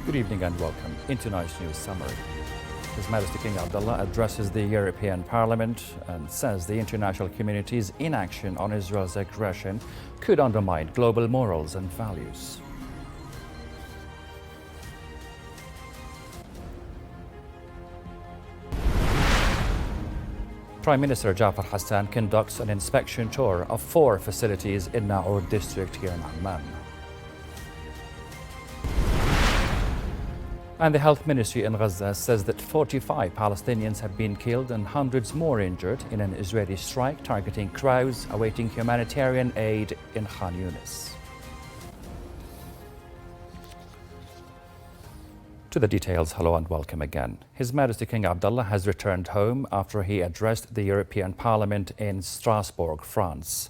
Good evening and welcome. In tonight's news summary, His Majesty King Abdullah addresses the European Parliament and says the international community's inaction on Israel's aggression could undermine global morals and values. Prime Minister Jafar Hassan conducts an inspection tour of 4 facilities in Naur district here in Amman. And the Health Ministry in Gaza says that 45 Palestinians have been killed and hundreds more injured in an Israeli strike targeting crowds awaiting humanitarian aid in Khan Yunis. To the details, hello and welcome again. His Majesty King Abdullah has returned home after he addressed the European Parliament in Strasbourg, France.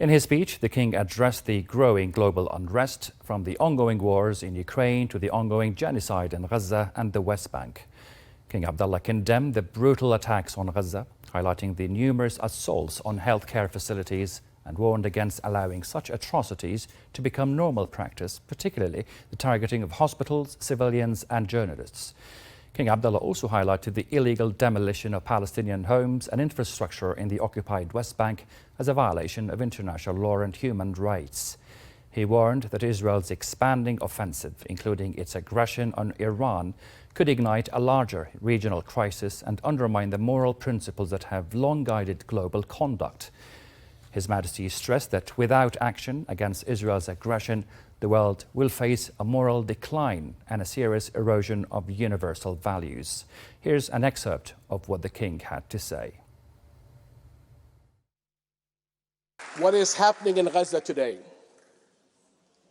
In his speech, the King addressed the growing global unrest from the ongoing wars in Ukraine to the ongoing genocide in Gaza and the West Bank. King Abdullah condemned the brutal attacks on Gaza, highlighting the numerous assaults on healthcare facilities and warned against allowing such atrocities to become normal practice, particularly the targeting of hospitals, civilians and journalists. King Abdullah also highlighted the illegal demolition of Palestinian homes and infrastructure in the occupied West Bank as a violation of international law and human rights. He warned that Israel's expanding offensive, including its aggression on Iran, could ignite a larger regional crisis and undermine the moral principles that have long guided global conduct. His Majesty stressed that without action against Israel's aggression, the world will face a moral decline and a serious erosion of universal values. Here's an excerpt of what the King had to say. What is happening in Gaza today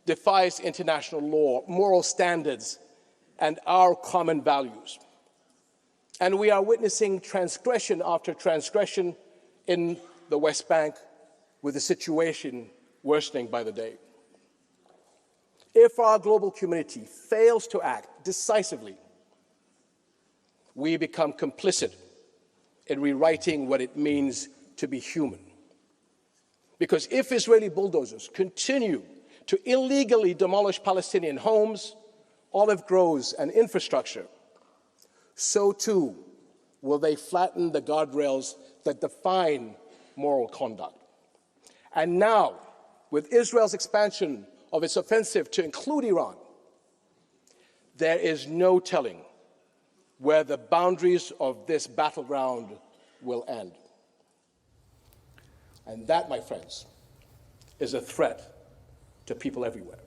defies international law, moral standards, and our common values. And we are witnessing transgression after transgression in the West Bank, with the situation worsening by the day. If our global community fails to act decisively, we become complicit in rewriting what it means to be human. Because if Israeli bulldozers continue to illegally demolish Palestinian homes, olive groves, and infrastructure, so too will they flatten the guardrails that define moral conduct. And now, with Israel's expansion of its offensive to include Iran, there is no telling where the boundaries of this battleground will end. And that, my friends, is a threat to people everywhere.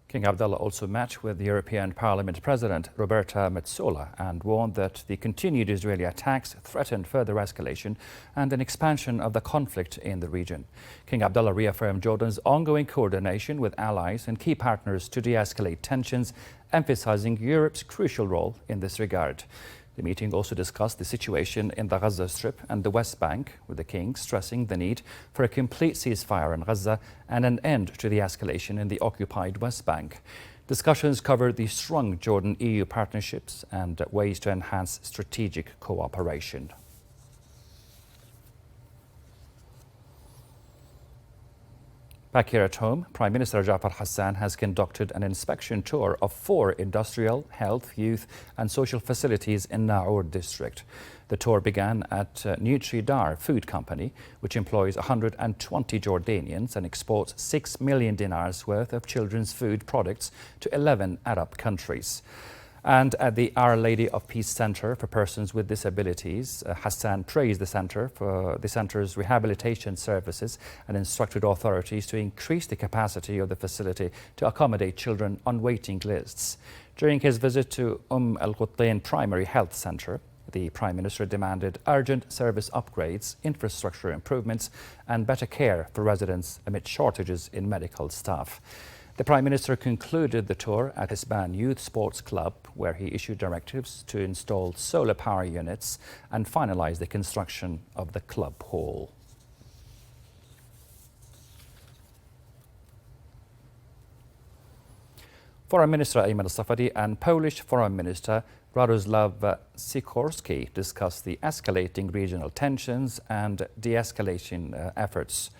King Abdullah also met with the European Parliament President Roberta Metsola and warned that the continued Israeli attacks threatened further escalation and an expansion of the conflict in the region. King Abdullah reaffirmed Jordan's ongoing coordination with allies and key partners to de-escalate tensions, emphasizing Europe's crucial role in this regard. The meeting also discussed the situation in the Gaza Strip and the West Bank, with the King stressing the need for a complete ceasefire in Gaza and an end to the escalation in the occupied West Bank. Discussions covered the strong Jordan-EU partnerships and ways to enhance strategic cooperation. Back here at home, Prime Minister Jafar Hassan has conducted an inspection tour of 4 industrial, health, youth and social facilities in Naur district. The tour began at Nutri-Dar Food Company, which employs 120 Jordanians and exports 6 million dinars worth of children's food products to 11 Arab countries. And at the Our Lady of Peace Center for Persons with Disabilities, Hassan praised the center for the center's rehabilitation services and instructed authorities to increase the capacity of the facility to accommodate children on waiting lists. During his visit to Al-Quttain Primary Health Center, the Prime Minister demanded urgent service upgrades, infrastructure improvements and better care for residents amid shortages in medical staff. The Prime Minister concluded the tour at Hisban Youth Sports Club, where he issued directives to install solar power units and finalize the construction of the club hall. Foreign Minister Ayman al-Safadi and Polish Foreign Minister Radoslaw Sikorski discussed the escalating regional tensions and de-escalation efforts.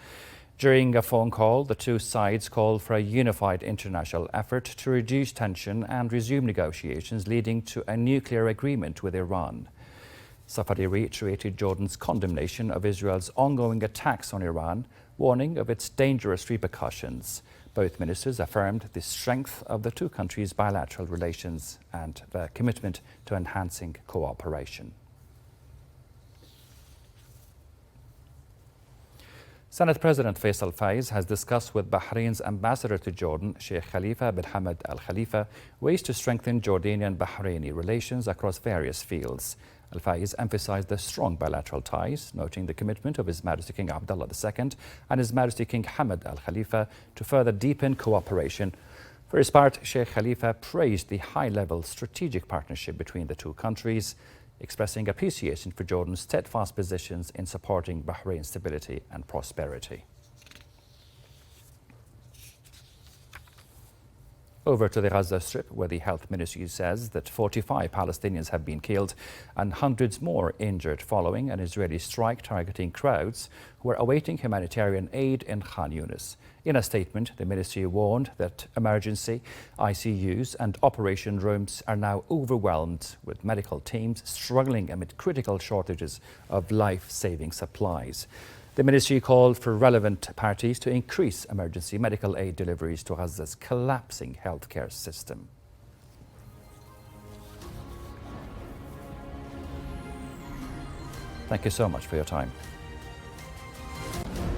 During a phone call, the two sides called for a unified international effort to reduce tension and resume negotiations leading to a nuclear agreement with Iran. Safadi reiterated Jordan's condemnation of Israel's ongoing attacks on Iran, warning of its dangerous repercussions. Both ministers affirmed the strength of the two countries' bilateral relations and their commitment to enhancing cooperation. Senate President Faisal Faiz has discussed with Bahrain's ambassador to Jordan, Sheikh Khalifa bin Hamad Al Khalifa, ways to strengthen Jordanian-Bahraini relations across various fields. Al Faiz emphasized the strong bilateral ties, noting the commitment of His Majesty King Abdullah II and His Majesty King Hamad Al Khalifa to further deepen cooperation. For his part, Sheikh Khalifa praised the high-level strategic partnership between the two countries, expressing appreciation for Jordan's steadfast positions in supporting Bahrain's stability and prosperity. Over to the Gaza Strip, where the Health Ministry says that 45 Palestinians have been killed and hundreds more injured following an Israeli strike targeting crowds who are awaiting humanitarian aid in Khan Yunis. In a statement, the ministry warned that emergency ICUs and operation rooms are now overwhelmed, with medical teams struggling amid critical shortages of life-saving supplies. The ministry called for relevant parties to increase emergency medical aid deliveries to Gaza's collapsing healthcare system. Thank you so much for your time.